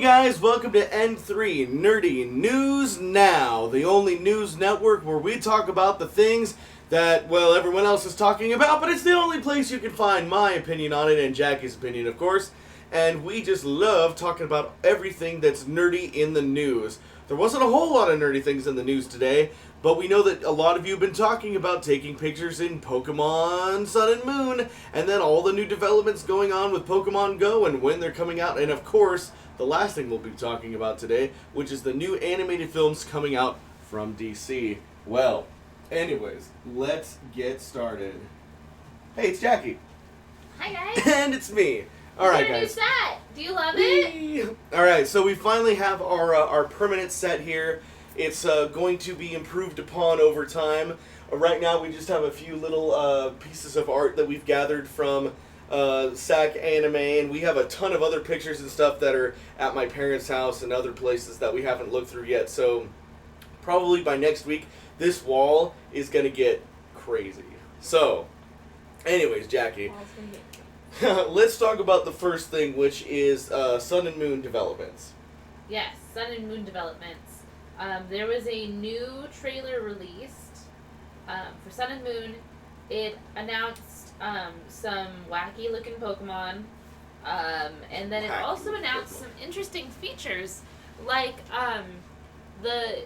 guys, welcome to N3 Nerdy News Now, the only news network where we talk about the things that, well, everyone else is talking about, but it's the only place you can find my opinion on it and Jackie's opinion, of course. And we just love talking about everything that's nerdy in the news. There wasn't a whole lot of nerdy things in the news today, but we know that a lot of you have been talking about taking pictures in Pokemon Sun and Moon, and then all the new developments going on with Pokemon Go and when they're coming out, and of course, the last thing we'll be talking about today, which is the new animated films coming out from DC. Well, anyways, let's get started. Hey, it's Jackie. Hi, guys. And it's me. All right, guys. New set. Do you love it? All right, so we finally have our permanent set here. It's going to be improved upon over time. Right now, we just have a few little pieces of art that we've gathered from SAC Anime, and we have a ton of other pictures and stuff that are at my parents' house and other places that we haven't looked through yet. So probably by next week, this wall is going to get crazy. So, anyways, Jackie, let's talk about the first thing, which is Sun and Moon developments. Yes, Sun and Moon developments. There was a new trailer released for Sun and Moon. It announced some wacky looking Pokemon, and then it also announced some interesting features, like the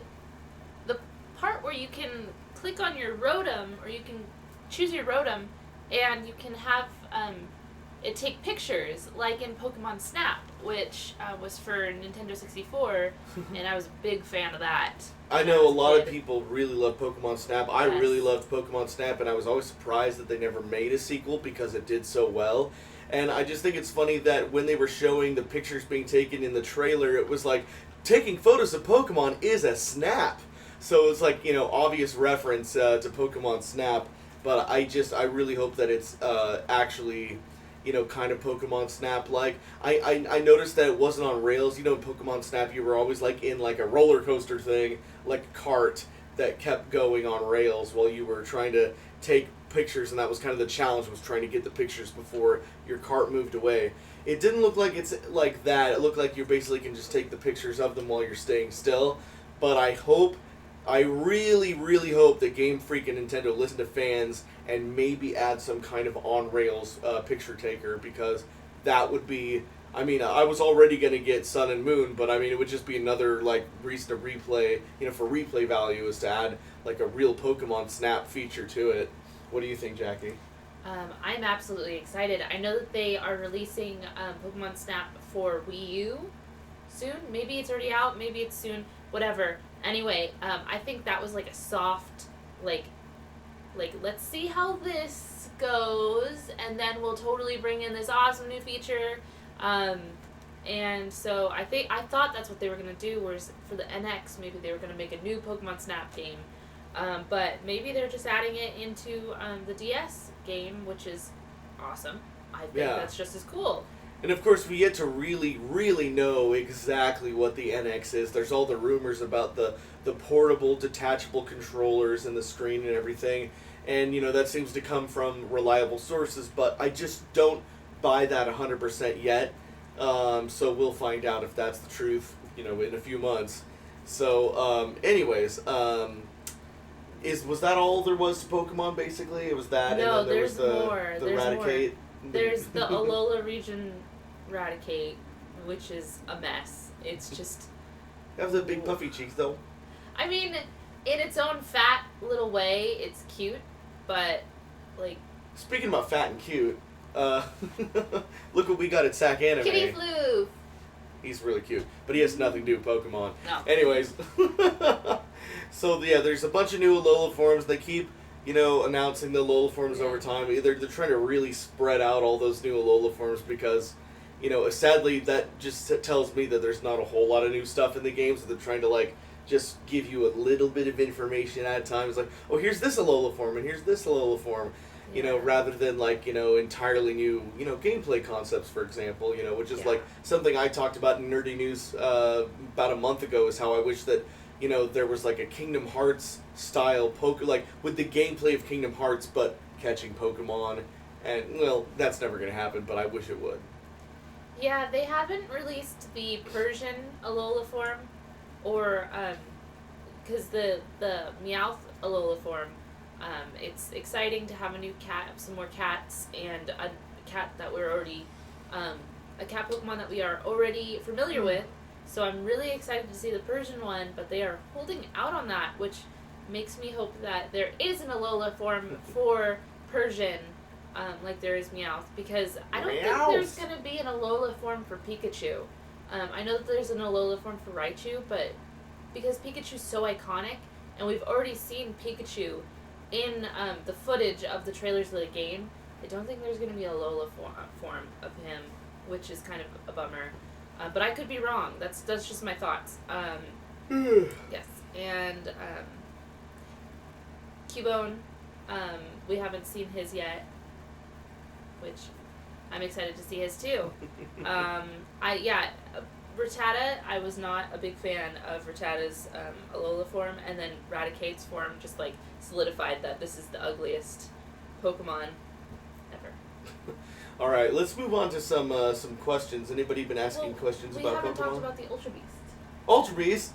part where you can click on your Rotom, or you can choose your Rotom, and you can have it take pictures, like in Pokemon Snap, which was for Nintendo 64, and I was a big fan of that. I know a lot of people really love Pokemon Snap. I really loved Pokemon Snap, and I was always surprised that they never made a sequel because it did so well. And I just think it's funny that when they were showing the pictures being taken in the trailer, it was like, taking photos of Pokemon is a Snap. So it's like, obvious reference to Pokemon Snap, but I really hope that it's actually kind of Pokemon Snap like. I noticed that it wasn't on rails. In Pokemon Snap, you were always like in like a roller coaster thing, like a cart that kept going on rails while you were trying to take pictures, and that was kind of the challenge, was trying to get the pictures before your cart moved away. It didn't look like it's like that. It looked like you basically can just take the pictures of them while you're staying still. But I really, really hope that Game Freak and Nintendo listen to fans and maybe add some kind of on-rails picture taker, because that would be... I was already going to get Sun and Moon, but it would just be another, reason to replay, for replay value, is to add, a real Pokemon Snap feature to it. What do you think, Jackie? I'm absolutely excited. I know that they are releasing Pokemon Snap for Wii U soon. Maybe it's already out, maybe it's soon, whatever. Anyway, I think that was a soft, let's see how this goes, and then we'll totally bring in this awesome new feature. And so I thought that's what they were going to do, whereas for the NX, maybe they were going to make a new Pokemon Snap game. But maybe they're just adding it into the DS game, which is awesome. I think that's just as cool. And of course, we yet to really, really know exactly what the NX is. There's all the rumors about the portable, detachable controllers and the screen and everything. And, that seems to come from reliable sources, but I just don't buy that 100% yet. So we'll find out if that's the truth, in a few months. So, anyways, was that all there was to Pokemon, basically? It was that, no, and then there was more. the Raticate. There's the Alola region Raticate, which is a mess. It's just... That was a big puffy cheeks, though. In its own fat little way, it's cute, but, Speaking about fat and cute, look what we got at SAC Anime. Kitty Floof! He's really cute, but he has nothing to do with Pokemon. No. Anyways, so there's a bunch of new Alola forms. They keep, announcing the Alola forms over time. They're trying to really spread out all those new Alola forms because, sadly, that just tells me that there's not a whole lot of new stuff in the games. They're trying to, just give you a little bit of information at a time. It's like, oh, here's this Alola form, and here's this Alola form. Rather than entirely new, gameplay concepts, for example, which is something I talked about in Nerdy News about a month ago, is how I wish that, there was a Kingdom Hearts style with the gameplay of Kingdom Hearts, but catching Pokemon, and, well, that's never going to happen, but I wish it would. Yeah, they haven't released the Persian Alola form, or because the Meowth Alola form. It's exciting to have a new cat, some more cats, and a cat that we're already, a cat Pokemon that we are already familiar with. So I'm really excited to see the Persian one, but they are holding out on that, which makes me hope that there is an Alola form for Persian, like there is Meowth, because I don't think there's going to be an Alola form for Pikachu. I know that there's an Alola form for Raichu, but because Pikachu's so iconic, and we've already seen Pikachu in the footage of the trailers of the game, I don't think there's going to be a Alola form of him, which is kind of a bummer. But I could be wrong. That's just my thoughts. Yes, and Cubone, we haven't seen his yet, which I'm excited to see his too. Rattata, I was not a big fan of Rattata's Alola form, and then Raticate's form just like solidified that this is the ugliest Pokemon ever. All right, let's move on to some questions. Anybody been asking questions about Pokemon? We haven't talked about the Ultra Beast. Ultra Beast?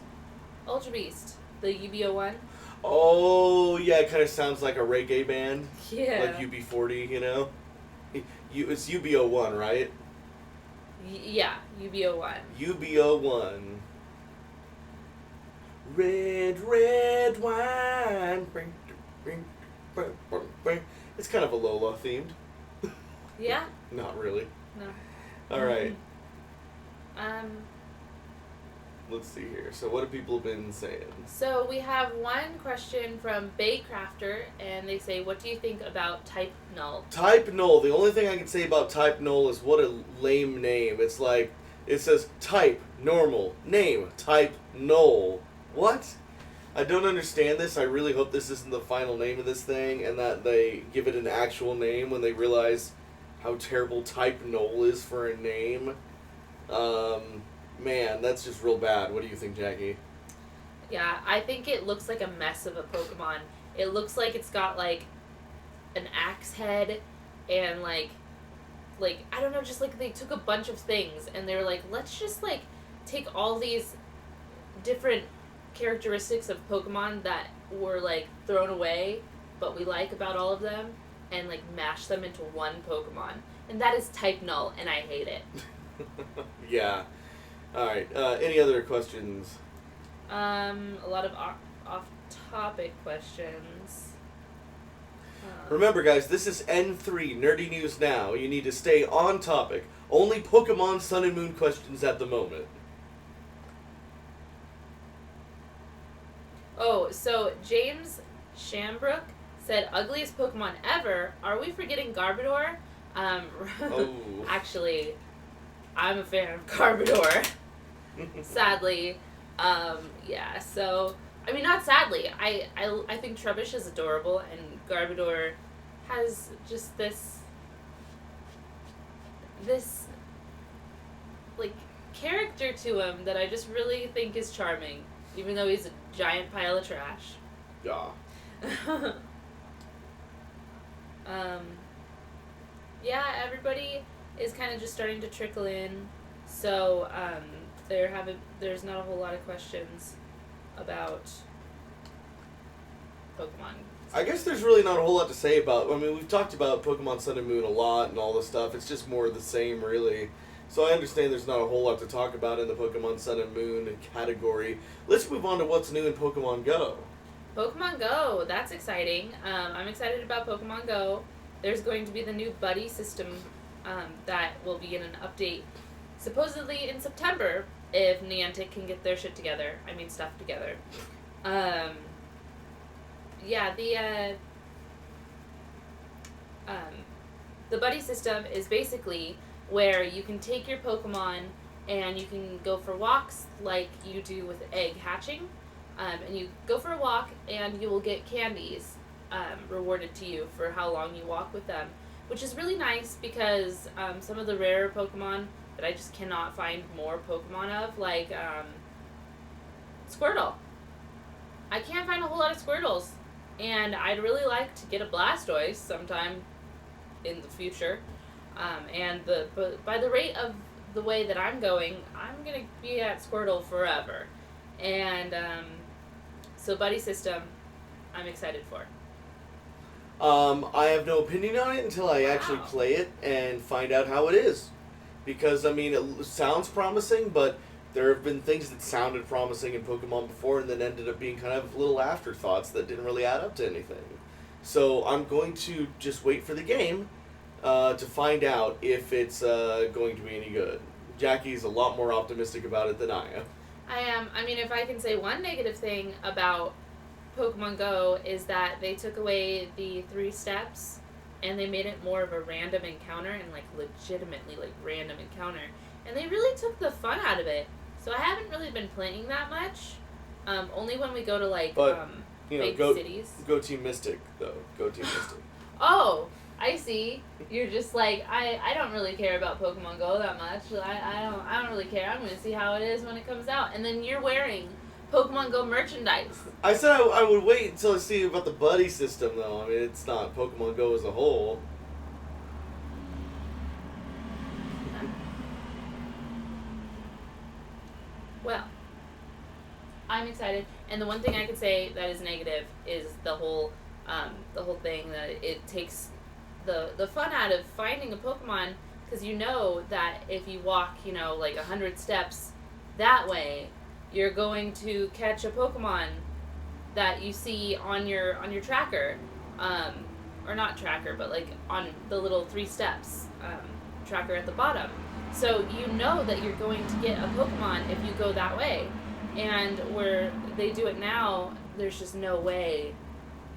Ultra Beast, the UBO one. Oh, yeah, it kind of sounds like a reggae band. Yeah. Like UB40, you know? It's UBO1, right? Yeah, UBO1. UBO1. Red wine. It's kind of a Lola themed. Yeah? Not really. No. All right. Let's see here. So what have people been saying? So we have one question from Baycrafter, and they say, what do you think about Type Null? Type Null. The only thing I can say about Type Null is what a lame name. It's like, it says Type, Normal, Name, Type Null. What? I don't understand this. I really hope this isn't the final name of this thing, and that they give it an actual name when they realize how terrible Type Null is for a name. Man, that's just real bad. What do you think, Jackie? Yeah, I think it looks like a mess of a Pokemon. It looks like it's got, like, an axe head and, like, I don't know, just, like, they took a bunch of things and they were like, let's just, like, take all these different characteristics of Pokemon that were, like, thrown away, but we like about all of them, and, like, mash them into one Pokemon. And that is Type Null, and I hate it. Yeah. Alright, any other questions? A lot of off-topic questions. Remember, guys, this is N3, Nerdy News Now. You need to stay on topic. Only Pokemon Sun and Moon questions at the moment. Oh, so James Shambrook said, ugliest Pokemon ever. Are we forgetting Garbodor? Oh. Actually, I'm a fan of Garbodor. Sadly. Yeah, so, I mean, not sadly. I think Trubbish is adorable, and Garbodor has just this, like, character to him that I just really think is charming, even though he's a giant pile of trash. Yeah. Yeah, everybody is kind of just starting to trickle in, so, there's not a whole lot of questions about Pokemon. I guess there's really not a whole lot to say about. I mean, we've talked about Pokemon Sun and Moon a lot and all this stuff. It's just more of the same, really. So I understand there's not a whole lot to talk about in the Pokemon Sun and Moon category. Let's move on to what's new in Pokemon Go. Pokemon Go, that's exciting. I'm excited about Pokemon Go. There's going to be the new buddy system that will be in an update supposedly in September, if Niantic can get their shit together. I mean, stuff together. Yeah, the buddy system is basically where you can take your Pokemon and you can go for walks like you do with egg hatching. And you go for a walk and you will get candies rewarded to you for how long you walk with them, which is really nice because some of the rarer Pokemon that I just cannot find more Pokemon of, like Squirtle. I can't find a whole lot of Squirtles, and I'd really like to get a Blastoise sometime in the future. And by the rate of the way that I'm going, I'm gonna be at Squirtle forever. And so buddy system, I'm excited for. I have no opinion on it until I actually Wow. play it and find out how it is. Because, I mean, it sounds promising, but there have been things that sounded promising in Pokemon before and then ended up being kind of little afterthoughts that didn't really add up to anything. So I'm going to just wait for the game to find out if it's going to be any good. Jackie's a lot more optimistic about it than I am. I am. I mean, if I can say one negative thing about Pokemon Go is that they took away the 3 steps and they made it more of a random encounter and like legitimately like random encounter. And they really took the fun out of it. So I haven't really been playing that much. Only when we go to like But, you know, big go cities. Go Team Mystic, though. Go Team Mystic. Oh, I see. You're just like I don't really care about Pokemon Go that much. I don't really care. I'm gonna see how it is when it comes out. And then you're wearing Pokemon Go merchandise. I said I would wait until I see about the buddy system, though. I mean, it's not Pokemon Go as a whole. Well, I'm excited, and the one thing I could say that is negative is the whole thing that it takes the fun out of finding a Pokemon, because you know that if you walk, you know, like 100 steps that way, you're going to catch a Pokemon that you see on your tracker, or not tracker, but like on the little 3 steps tracker at the bottom. So you know that you're going to get a Pokemon if you go that way. And where they do it now, there's just no way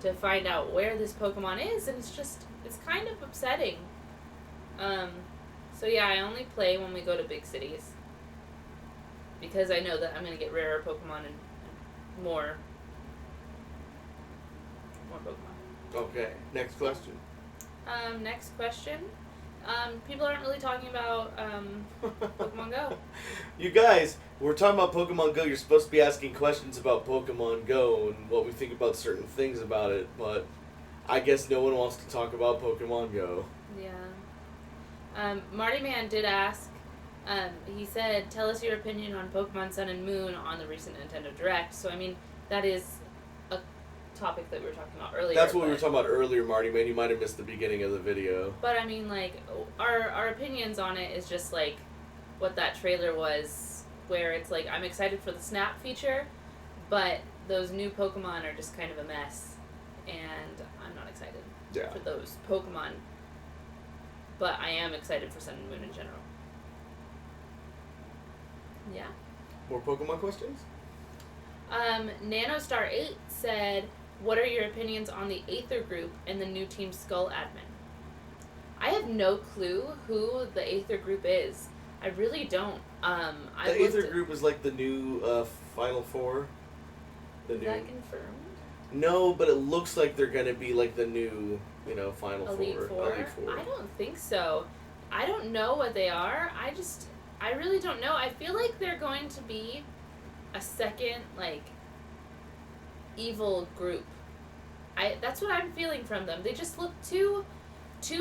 to find out where this Pokemon is, and it's kind of upsetting. So yeah, I only play when we go to big cities. Because I know that I'm going to get rarer Pokemon and more Pokemon. Okay, next question. Next question. People aren't really talking about Pokemon Go. You guys, we're talking about Pokemon Go. You're supposed to be asking questions about Pokemon Go and what we think about certain things about it, but I guess no one wants to talk about Pokemon Go. Yeah. Marty Man did ask, he said, tell us your opinion on Pokemon Sun and Moon on the recent Nintendo Direct. So, I mean, that is a topic that we were talking about earlier. That's what we were talking about earlier, Marty, man. You might have missed the beginning of the video. But, I mean, like, our opinions on it is just, like, what that trailer was, where it's like, I'm excited for the Snap feature, but those new Pokemon are just kind of a mess, and I'm not excited for those Pokemon. But I am excited for Sun and Moon in general. Yeah. More Pokemon questions? Nanostar8 said, what are your opinions on the Aether group and the new Team Skull admin? I have no clue who the Aether group is. I really don't. The Aether group is like the new Final Four. Is that confirmed? No, but it looks like they're going to be like the new, you know, Final Elite Four. Elite Four? I don't think so. I don't know what they are. I really don't know. I feel like they're going to be a second, like, evil group. That's what I'm feeling from them. They just look too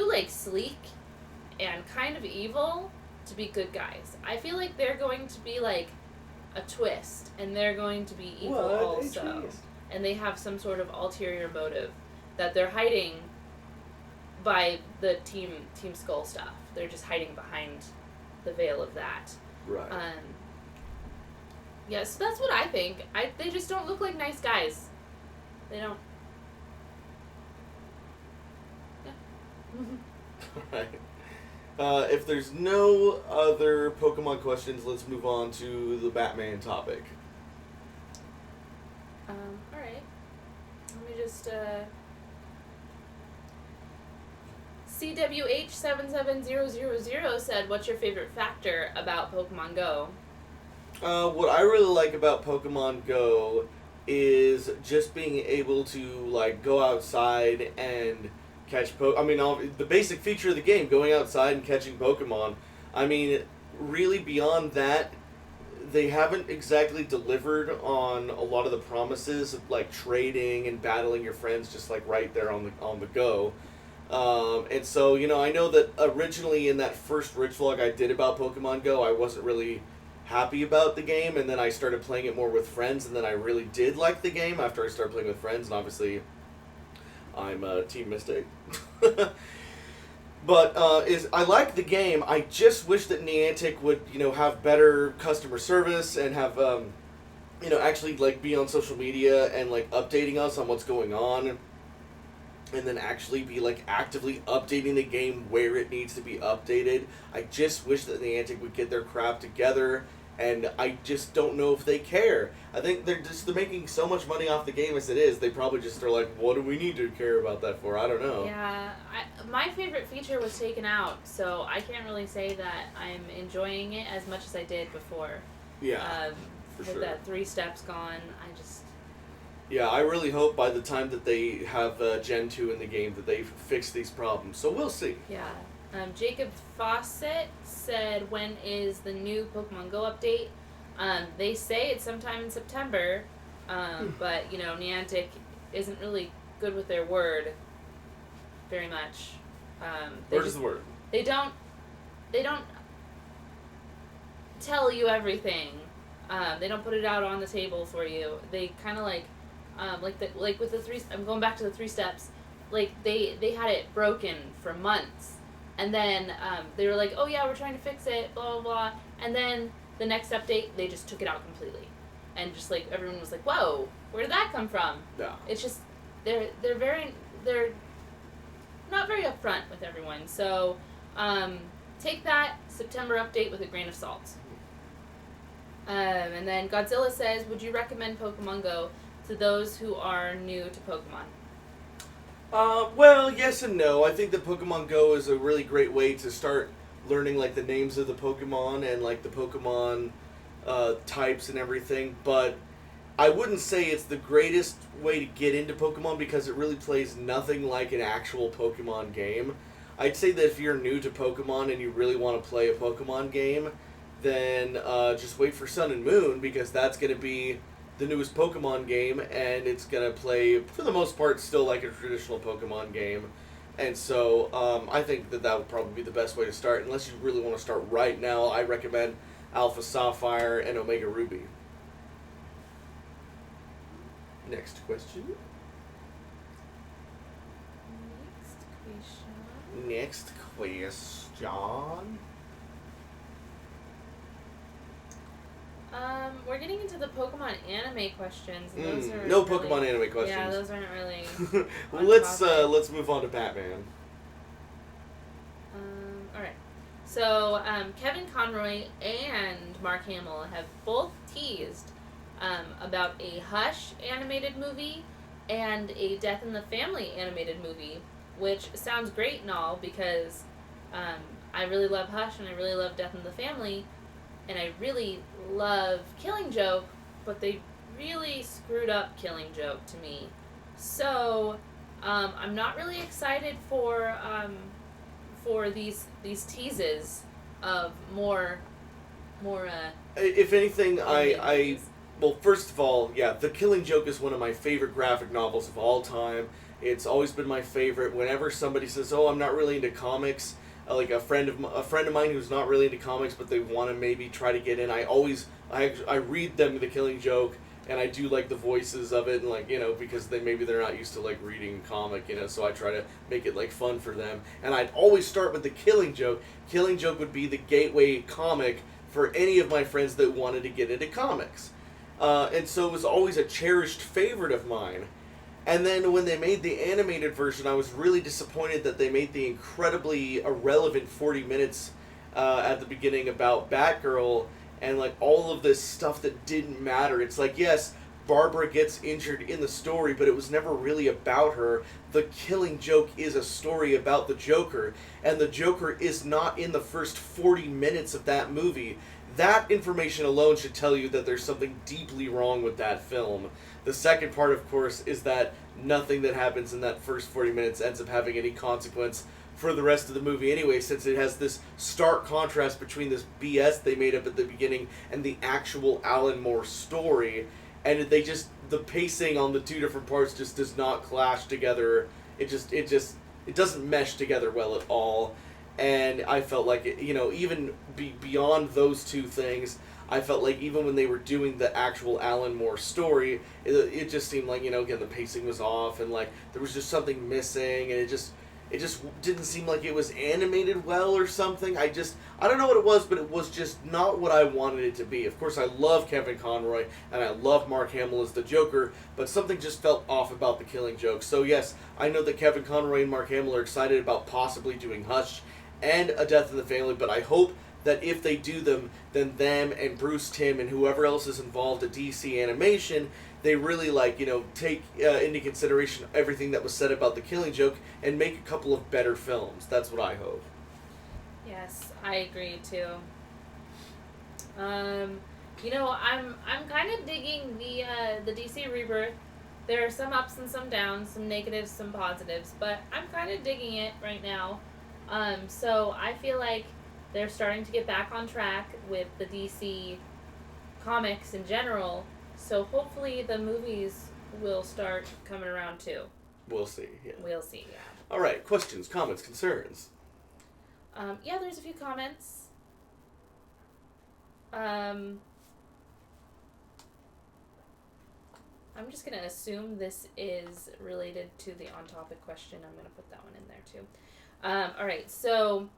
like sleek and kind of evil to be good guys. I feel like they're going to be like a twist, and they're going to be evil also. And they have some sort of ulterior motive that they're hiding by the Team Skull stuff. They're just hiding behind the veil of that. Right. Yeah, so that's what I think. They just don't look like nice guys. They don't. Yeah. Alright. If there's no other Pokemon questions, let's move on to the Batman topic. Alright. Let me just, CWH77000 said, what's your favorite factor about Pokemon Go? What I really like about Pokemon Go is just being able to, like, go outside and catch the basic feature of the game, going outside and catching Pokemon. I mean, really beyond that, they haven't exactly delivered on a lot of the promises of, like, trading and battling your friends just, like, right there on the go. And so, I know that originally in that first Rich vlog I did about Pokemon Go, I wasn't really happy about the game, and then I started playing it more with friends, and then I really did like the game after I started playing with friends, and obviously I'm Team Mystic. But I like the game. I just wish that Niantic would, have better customer service and have, actually like be on social media and like updating us on what's going on, and then actually be like actively updating the game where it needs to be updated. I just wish that Niantic would get their crap together, and I just don't know if they care. I think they're making so much money off the game as it is. They probably just are like, what do we need to care about that for? I don't know. Yeah, my favorite feature was taken out, so I can't really say that I'm enjoying it as much as I did before. Yeah, with sure. that 3 steps gone, I just... Yeah, I really hope by the time that they have Gen 2 in the game that they fix these problems. So we'll see. Yeah. Jacob Fawcett said, when is the new Pokemon Go update? They say it's sometime in September, but, Niantic isn't really good with their word very much. Word is the word. They don't tell you everything. They don't put it out on the table for you. They kind of like with the 3. I'm going back to the 3 steps. Like they had it broken for months, and then they were like, oh yeah, we're trying to fix it, blah blah blah, and then the next update they just took it out completely, and just like everyone was like, whoa, where did that come from? Yeah. It's just they're not very upfront with everyone. So take that September update with a grain of salt. And then Godzilla says, would you recommend Pokemon Go to those who are new to Pokemon? Well, yes and no. I think that Pokemon Go is a really great way to start learning like the names of the Pokemon and like the Pokemon types and everything, but I wouldn't say it's the greatest way to get into Pokemon because it really plays nothing like an actual Pokemon game. I'd say that if you're new to Pokemon and you really want to play a Pokemon game, then just wait for Sun and Moon, because that's going to be the newest Pokemon game, and it's going to play, for the most part, still like a traditional Pokemon game. And so I think that would probably be the best way to start. Unless you really want to start right now, I recommend Alpha Sapphire and Omega Ruby. Next question. Next question. We're getting into the Pokemon anime questions. And those are no really, Pokemon anime questions. Yeah, those aren't really. Let's move on to Batman. All right. So Kevin Conroy and Mark Hamill have both teased about a Hush animated movie and a Death in the Family animated movie, which sounds great and all because I really love Hush and I really love Death in the Family. And I really love Killing Joke, but they really screwed up Killing Joke to me. So, I'm not really excited for these teases of more. If anything, well, first of all, yeah, The Killing Joke is one of my favorite graphic novels of all time. It's always been my favorite. Whenever somebody says, "Oh, I'm not really into comics," like a friend of mine who's not really into comics, but they want to maybe try to get in, I read them The Killing Joke, and I do like the voices of it, and like, because they're not used to like reading comic, so I try to make it like fun for them. And I'd always start with The Killing Joke. Killing Joke would be the gateway comic for any of my friends that wanted to get into comics. And so it was always a cherished favorite of mine. And then when they made the animated version, I was really disappointed that they made the incredibly irrelevant 40 minutes at the beginning about Batgirl and like all of this stuff that didn't matter. It's like, yes, Barbara gets injured in the story, but it was never really about her. The Killing Joke is a story about the Joker, and the Joker is not in the first 40 minutes of that movie. That information alone should tell you that there's something deeply wrong with that film. The second part, of course, is that nothing that happens in that first 40 minutes ends up having any consequence for the rest of the movie anyway, since it has this stark contrast between this BS they made up at the beginning and the actual Alan Moore story. And the pacing on the two different parts just does not clash together. It just it doesn't mesh together well at all. And I felt like even beyond those two things, I felt like even when they were doing the actual Alan Moore story, it just seemed like again the pacing was off, and like there was just something missing, and it just didn't seem like it was animated well or something. I don't know what it was, but it was just not what I wanted it to be. Of course, I love Kevin Conroy and I love Mark Hamill as the Joker, but something just felt off about the Killing Joke. So yes, I know that Kevin Conroy and Mark Hamill are excited about possibly doing Hush and A Death in the Family, but I hope that if they do them, then them and Bruce Timm and whoever else is involved at DC Animation, they really take into consideration everything that was said about the Killing Joke and make a couple of better films. That's what I hope. Yes, I agree too. I'm kind of digging the DC Rebirth. There are some ups and some downs, some negatives, some positives, but I'm kind of digging it right now. So I feel like they're starting to get back on track with the DC comics in general. So hopefully the movies will start coming around too. We'll see. Yeah. We'll see. Yeah. All right. Questions, comments, concerns. Yeah, there's a few comments. I'm just going to assume this is related to the on-topic question. I'm going to put that one in there, too. All right, so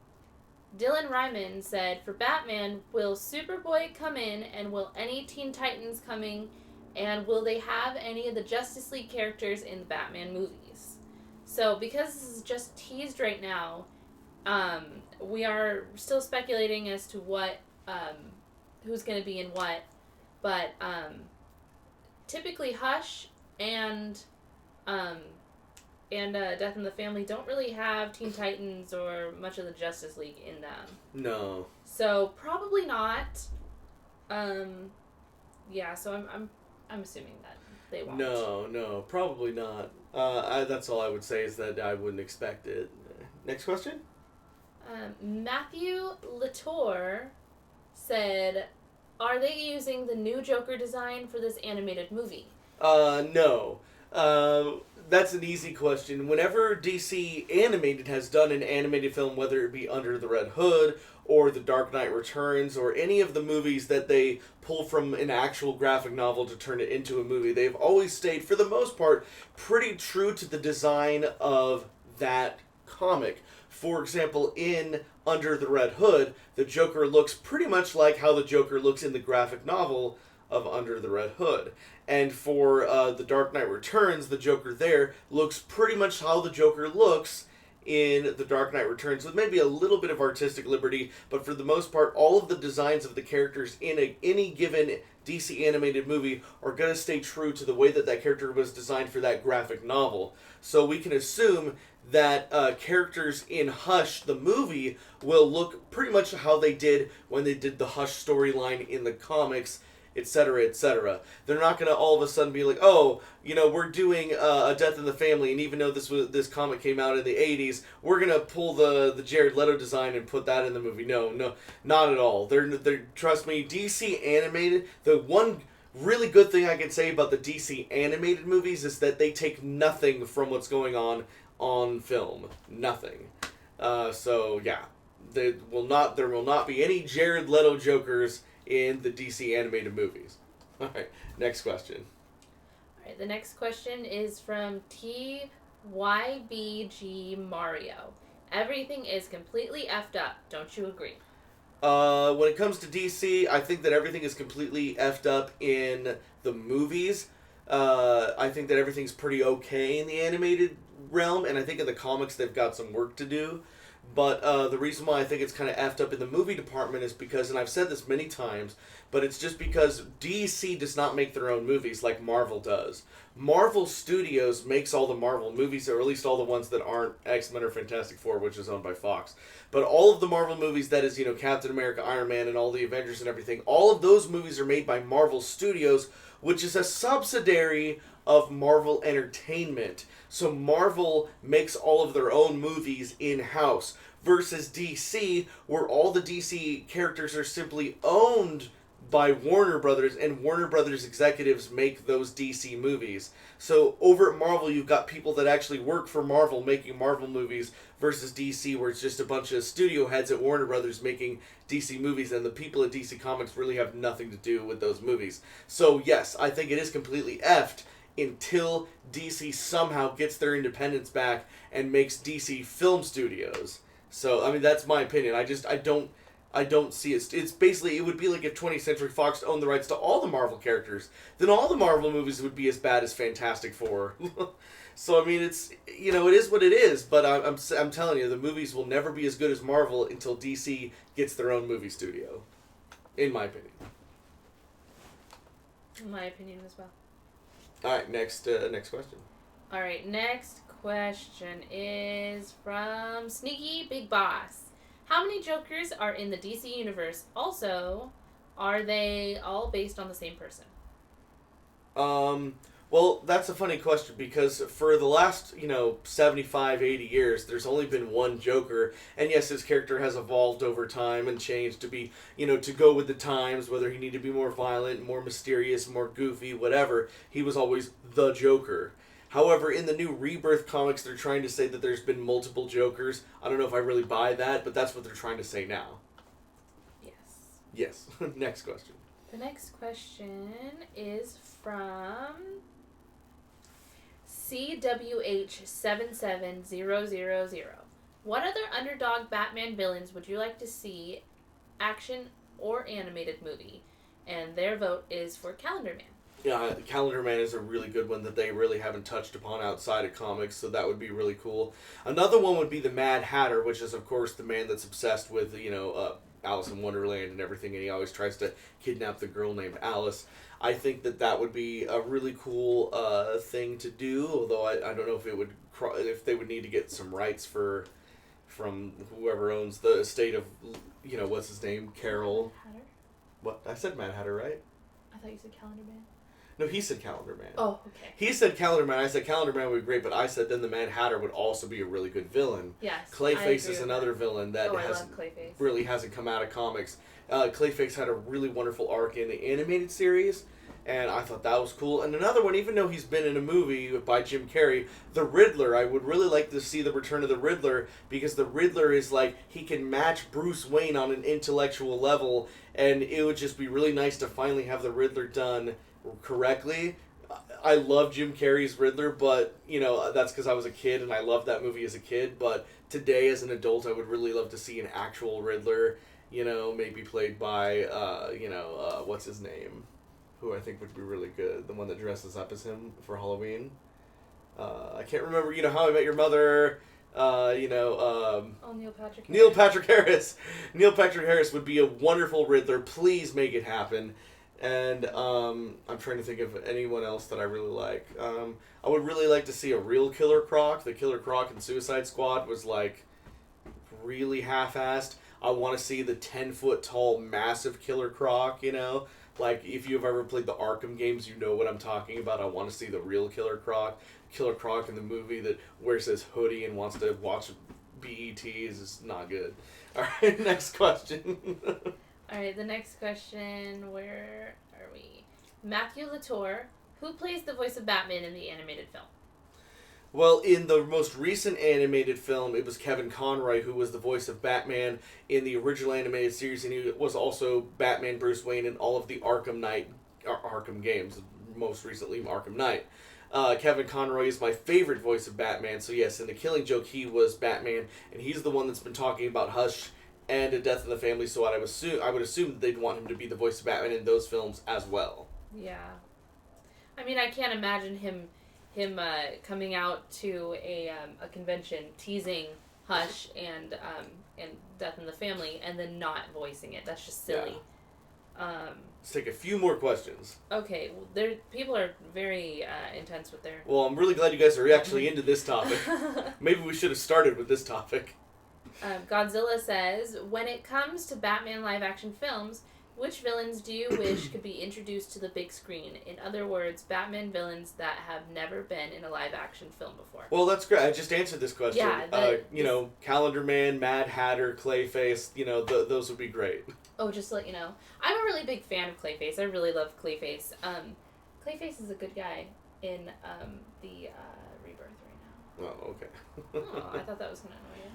Dylan Ryman said, for Batman, will Superboy come in, and will any Teen Titans coming, and will they have any of the Justice League characters in the Batman movies? So, because this is just teased right now, we are still speculating as to what, who's going to be in what, but typically Hush and Death in the Family don't really have Teen Titans or much of the Justice League in them. No. So probably not. Yeah. So I'm assuming that they won't. No, probably not. That's all I would say is that I wouldn't expect it. Next question. Matthew Latour said, "Are they using the new Joker design for this animated movie?" No. That's an easy question. Whenever DC Animated has done an animated film, whether it be Under the Red Hood or The Dark Knight Returns or any of the movies that they pull from an actual graphic novel to turn it into a movie, they've always stayed, for the most part, pretty true to the design of that comic. For example, in Under the Red Hood, the Joker looks pretty much like how the Joker looks in the graphic novel of Under the Red Hood. And for The Dark Knight Returns, the Joker there looks pretty much how the Joker looks in The Dark Knight Returns, with maybe a little bit of artistic liberty, but for the most part, all of the designs of the characters in any given DC animated movie are going to stay true to the way that that character was designed for that graphic novel. So we can assume that characters in Hush, the movie, will look pretty much how they did when they did the Hush storyline in the comics, etc., etc. They're not going to all of a sudden be like, oh, we're doing A Death in the Family, and even though this comic came out in the 80s, we're going to pull the Jared Leto design and put that in the movie. No, not at all. They're trust me, DC Animated, the one really good thing I can say about the DC Animated movies is that they take nothing from what's going on film. Nothing. So, yeah. There will not be any Jared Leto Jokers in the DC animated movies. All right, next question. All right, the next question is from TYBG Mario. Everything is completely effed up. Don't you agree? When it comes to DC, I think that everything is completely effed up in the movies. I think that everything's pretty okay in the animated realm, and I think in the comics they've got some work to do. But the reason why I think it's kind of effed up in the movie department is because, and I've said this many times, but it's just because DC does not make their own movies like Marvel does. Marvel Studios makes all the Marvel movies, or at least all the ones that aren't X-Men or Fantastic Four, which is owned by Fox. But all of the Marvel movies, that is, Captain America, Iron Man, and all the Avengers and everything, all of those movies are made by Marvel Studios, which is a subsidiary of Marvel Entertainment. So Marvel makes all of their own movies in-house, versus DC, where all the DC characters are simply owned by Warner Brothers, and Warner Brothers executives make those DC movies. So over at Marvel, you've got people that actually work for Marvel making Marvel movies versus DC, where it's just a bunch of studio heads at Warner Brothers making DC movies, and the people at DC Comics really have nothing to do with those movies. So yes, I think it is completely effed until DC somehow gets their independence back and makes DC film studios. So, I mean, that's my opinion. I don't see it. It's basically, it would be like if 20th Century Fox owned the rights to all the Marvel characters. Then all the Marvel movies would be as bad as Fantastic Four. So, I mean, it's, it is what it is, but I'm telling you, the movies will never be as good as Marvel until DC gets their own movie studio. In my opinion. In my opinion as well. Alright, next question. Alright, next question is from Sneaky Big Boss. How many Jokers are in the DC universe? Also, are they all based on the same person? Well, that's a funny question because for the last, 75, 80 years, there's only been one Joker. And yes, his character has evolved over time and changed to be, to go with the times, whether he needed to be more violent, more mysterious, more goofy, whatever. He was always the Joker. However, in the new Rebirth comics, they're trying to say that there's been multiple Jokers. I don't know if I really buy that, but that's what they're trying to say now. Yes. Yes. Next question. The next question is from CWH77000. What other underdog Batman villains would you like to see, action or animated movie? And their vote is for Calendar Man. Yeah, Calendar Man is a really good one that they really haven't touched upon outside of comics, so that would be really cool. Another one would be the Mad Hatter, which is, of course, the man that's obsessed with, Alice in Wonderland and everything, and he always tries to kidnap the girl named Alice. I think that would be a really cool thing to do, although I don't know if they would need to get some rights from whoever owns the estate of, what's his name, Carol. Hatter? What? I said Mad Hatter, right? I thought you said Calendar Man. No, he said Calendar Man. Oh, okay. He said Calendar Man. I said Calendar Man would be great, but I said then the Mad Hatter would also be a really good villain. Yes. Clayface is another villain that really hasn't come out of comics. Clayface had a really wonderful arc in the animated series, and I thought that was cool. And another one, even though he's been in a movie by Jim Carrey, the Riddler, I would really like to see the return of the Riddler, because the Riddler is like, he can match Bruce Wayne on an intellectual level, and it would just be really nice to finally have the Riddler done correctly. I love Jim Carrey's Riddler, but, that's because I was a kid and I loved that movie as a kid, but today as an adult I would really love to see an actual Riddler, maybe played by, what's his name? Who I think would be really good. The one that dresses up as him for Halloween. I can't remember, How I Met Your Mother, Neil Patrick Harris. Neil Patrick Harris. Neil Patrick Harris would be a wonderful Riddler. Please make it happen. And I'm trying to think of anyone else that I really like. I would really like to see a real Killer Croc. The Killer Croc in Suicide Squad was really half-assed. I want to see the 10-foot tall massive Killer Croc, Like, if you've ever played the Arkham games, you know what I'm talking about. I want to see the real Killer Croc. Killer Croc in the movie that wears his hoodie and wants to watch BETs is not good. Alright, next question. Alright, the next question, where are we? Matthew Latour, who plays the voice of Batman in the animated film? Well, in the most recent animated film, it was Kevin Conroy who was the voice of Batman in the original animated series, and he was also Batman Bruce Wayne in all of the Arkham games, most recently Arkham Knight. Kevin Conroy is my favorite voice of Batman, so yes, in The Killing Joke, he was Batman, and he's the one that's been talking about Hush and A Death in the Family, so I would assume that they'd want him to be the voice of Batman in those films as well. Yeah. I mean, I can't imagine him coming out to a convention teasing Hush and Death in the Family and then not voicing it. That's just silly. Yeah. Let's take a few more questions. Okay, well, people are very intense with their... Well, I'm really glad you guys are actually into this topic. Maybe we should have started with this topic. Godzilla says, when it comes to Batman live-action films, Which villains do you wish could be introduced to the big screen? In other words, Batman villains that have never been in a live-action film before. Well, that's great. I just answered this question. Yeah, Calendar Man, Mad Hatter, Clayface. Those would be great. Oh, just to let you know, I'm a really big fan of Clayface. I really love Clayface. Clayface is a good guy in the Rebirth right now. Oh, okay. Oh, I thought that was gonna annoy you.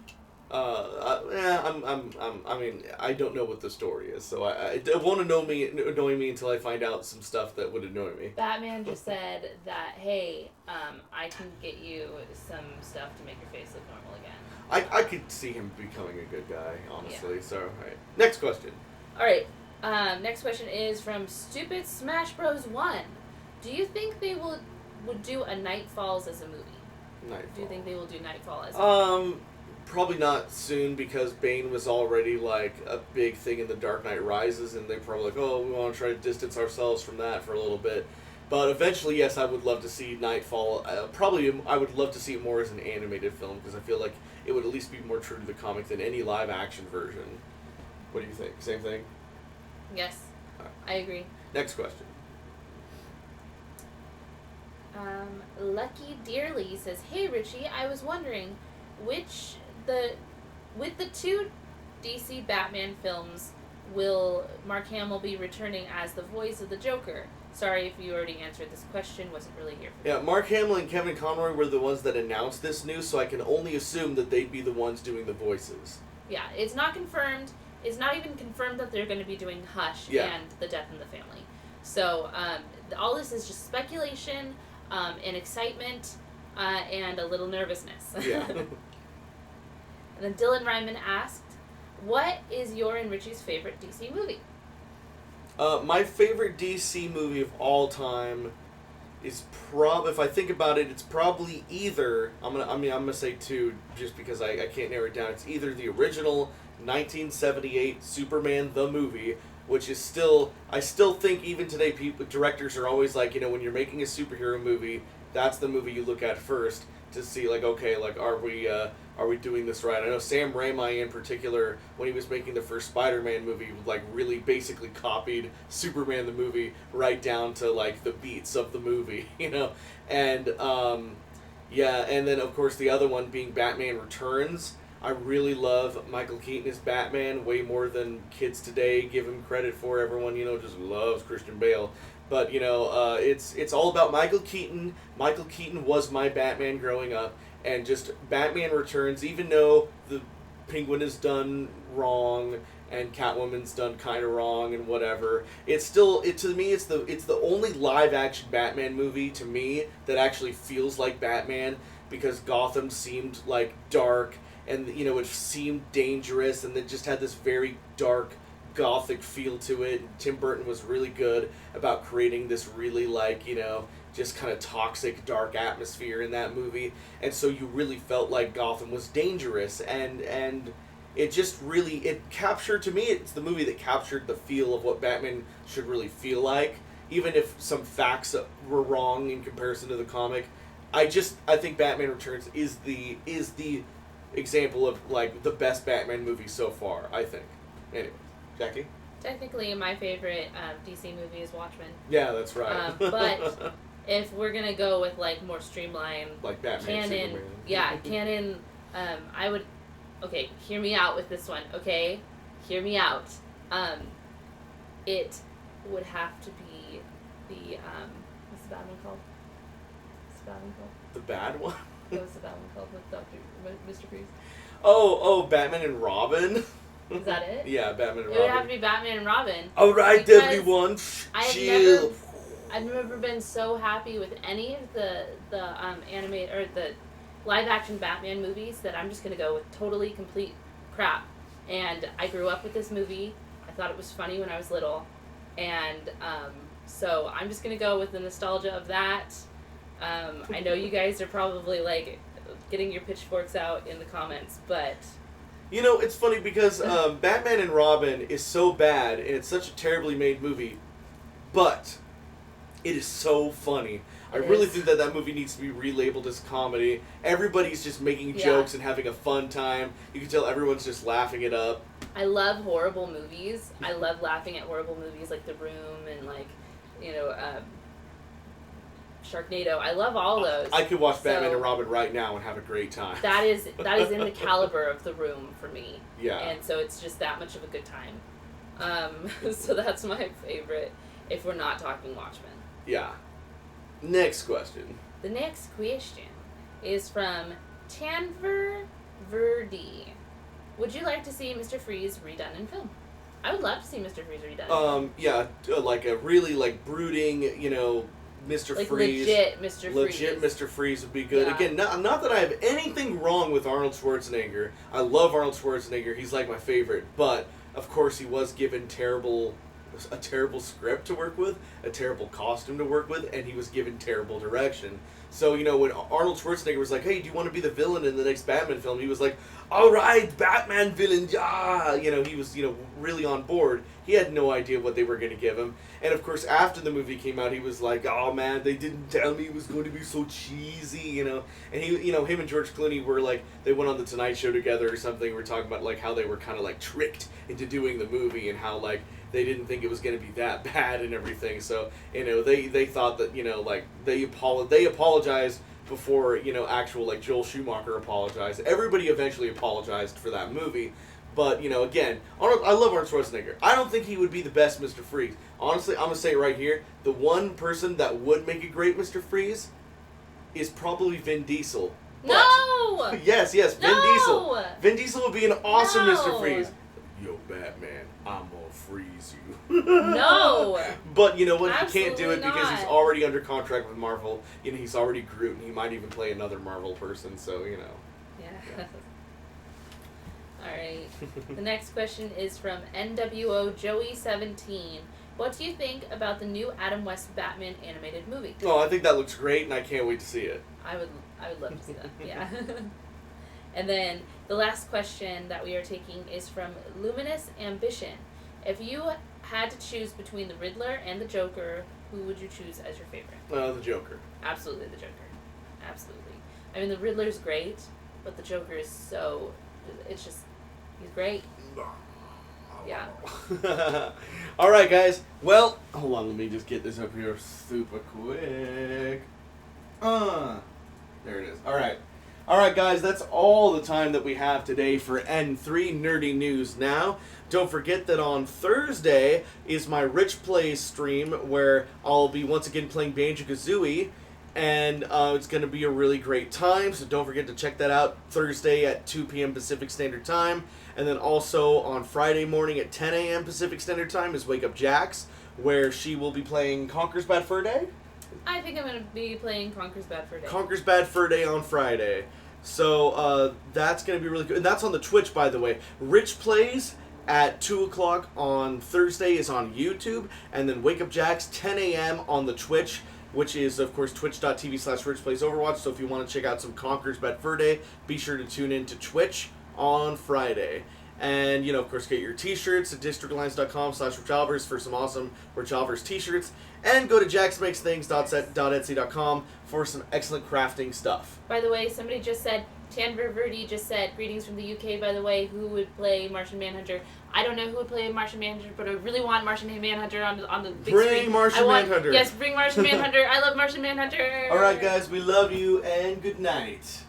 I mean, I don't know what the story is, so it won't annoy me until I find out some stuff that would annoy me. Batman just said that, hey, I can get you some stuff to make your face look normal again. I could see him becoming a good guy, honestly. Yeah. So, all right. Next question. All right. Next question is from Stupid Smash Bros. 1. Do you think they would do a Night Falls as a movie? Nightfall. Do you think they will do Nightfall as a movie? Probably not soon, because Bane was already like a big thing in The Dark Knight Rises, and they probably like, oh, we want to try to distance ourselves from that for a little bit. But eventually, yes, I would love to see Nightfall. Probably, I would love to see it more as an animated film, because I feel like it would at least be more true to the comic than any live action version. What do you think? Same thing? Yes, right. I agree. Next question. Lucky Dearly says, "Hey Richie, I was wondering with the two DC Batman films, will Mark Hamill be returning as the voice of the Joker? Sorry if you already answered this question, wasn't really here for Yeah, Mark Hamill and Kevin Conroy were the ones that announced this news, so I can only assume that they'd be the ones doing the voices. Yeah, it's not confirmed. It's not even confirmed that they're going to be doing Hush and The Death in the Family. So all this is just speculation and excitement and a little nervousness. Yeah. And then Dylan Ryman asked, what is your and Richie's favorite DC movie? My favorite DC movie of all time is if I think about it, it's probably either, I'm gonna say two, just because I can't narrow it down. It's either the original 1978 Superman the movie, which is I still think even today directors are always like, when you're making a superhero movie, that's the movie you look at first to see, like, okay, like, are we doing this right? I know Sam Raimi in particular, when he was making the first Spider-Man movie, like, really basically copied Superman the movie right down to, like, the beats of the movie, and and then of course the other one being Batman Returns. I really love Michael Keaton as Batman, way more than kids today give him credit for. Everyone, just loves Christian Bale. But, it's all about Michael Keaton. Michael Keaton was my Batman growing up. And just Batman Returns, even though the Penguin is done wrong and Catwoman's done kind of wrong and whatever, to me, it's the only live-action Batman movie, to me, that actually feels like Batman, because Gotham seemed, like, dark, and, it seemed dangerous, and it just had this very dark, gothic feel to it. Tim Burton was really good about creating this really, like, just kind of toxic, dark atmosphere in that movie, and so you really felt like Gotham was dangerous, and it just really, it captured, to me, it's the movie that captured the feel of what Batman should really feel like, even if some facts were wrong in comparison to the comic. I think Batman Returns is the example of, like, the best Batman movie so far, I think. Anyway, Jackie? Technically, my favorite DC movie is Watchmen. Yeah, that's right. But if we're gonna go with, like, more streamlined, like Batman, canon, Superman. Yeah, canon. I would. Okay, hear me out with this one. Okay, hear me out. It would have to be the what's the bad one called? What's the bad one called? The bad one. What's the bad one called with Mr. Freeze? Oh, Batman and Robin. Is that it? Yeah, Batman and Robin. It would have to be Batman and Robin. Oh, right, everyone. I've never been so happy with any of the animated or the live action Batman movies that I'm just gonna go with totally complete crap. And I grew up with this movie. I thought it was funny when I was little, and so I'm just gonna go with the nostalgia of that. I know you guys are probably like getting your pitchforks out in the comments, but it's funny because Batman and Robin is so bad and it's such a terribly made movie, but it is so funny. I really think that movie needs to be relabeled as comedy. Everybody's just making jokes and having a fun time. You can tell everyone's just laughing it up. I love horrible movies. I love laughing at horrible movies like The Room and like, you know, Sharknado. I love all those. I could watch Batman and Robin right now and have a great time. That is in the caliber of The Room for me. Yeah. And so it's just that much of a good time. So that's my favorite if we're not talking Watchmen. Yeah. Next question. The next question is from Tanver Verdi. Would you like to see Mr. Freeze redone in film? I would love to see Mr. Freeze redone in film. Yeah, like a really, like, brooding, you know, Mr. Like Freeze. legit Mr. Freeze. Legit Mr. Freeze would be good. Yeah. Again, not that I have anything wrong with Arnold Schwarzenegger. I love Arnold Schwarzenegger. He's like my favorite. But, of course, he was given a terrible script to work with, a terrible costume to work with, and he was given terrible direction. So, you know, when Arnold Schwarzenegger was like, hey, do you want to be the villain in the next Batman film? He was like, all right, Batman villain, yeah. You know, he was, you know, really on board. He had no idea what they were going to give him. And, of course, after the movie came out, he was like, oh, man, they didn't tell me it was going to be so cheesy, you know. And, he, you know, him and George Clooney were, like, they went on The Tonight Show together or something. We were talking about, like, how they were kind of, like, tricked into doing the movie and how, like, they didn't think it was going to be that bad and everything. So, you know, they thought that, you know, like, they apologized before, you know, actual, like, Joel Schumacher apologized. Everybody eventually apologized for that movie. But, you know, again, I love Arnold Schwarzenegger. I don't think he would be the best Mr. Freeze. Honestly, I'm going to say it right here, the one person that would make a great Mr. Freeze is probably Vin Diesel. But, no! Yes, Vin Diesel. Vin Diesel would be an awesome No! Mr. Freeze. Yo, Batman, I'm gonna freeze you. No! But you know what? Absolutely He can't do it because he's not. already under contract with Marvel. You know, he's already Groot, and he might even play another Marvel person. So you know. Yeah. Alright. The next question is from NWO Joey17. What do you think about the new Adam West Batman animated movie? Oh, I think that looks great, and I can't wait to see it. I would love to see that. Yeah. And then the last question that we are taking is from Luminous Ambition. If you had to choose between the Riddler and the Joker, who would you choose as your favorite? The Joker. Absolutely the Joker. Absolutely. I mean, the Riddler's great, but the Joker is so... It's just... He's great. Yeah. All right, guys. Well, hold on. Let me just get this up here super quick. There it is. All right. All right, guys. That's all the time that we have today for N3 Nerdy News Now. Don't forget that on Thursday is my Rich Plays stream where I'll be once again playing Banjo-Kazooie. And it's going to be a really great time, so don't forget to check that out Thursday at 2 p.m. Pacific Standard Time. And then also on Friday morning at 10 a.m. Pacific Standard Time is Wake Up Jax, where she will be playing Conker's Bad Fur Day. I think I'm going to be playing Conker's Bad Fur Day. Conker's Bad Fur Day on Friday. So that's going to be really good. And that's on the Twitch, by the way. Rich Plays at 2 o'clock on Thursday is on YouTube. And then Wake Up Jax, 10 a.m. on the Twitch, which is, of course, twitch.tv/RichPlaysOverwatch. So if you want to check out some Conker's Bad Fur Day, be sure to tune in to Twitch on Friday. And, you know, of course, get your t-shirts at districtalliance.com/RichAlvers for some awesome Rich Alvers t-shirts. And go to jacksmakesthings.etsy.com for some excellent crafting stuff. By the way, somebody just said, Tanver Verdi just said, greetings from the UK, by the way, who would play Martian Manhunter? I don't know who would play Martian Manhunter, but I really want Martian Manhunter on the big screen. Bring Martian Manhunter. Yes, bring Martian Manhunter. I love Martian Manhunter. All right, guys, we love you, and good night.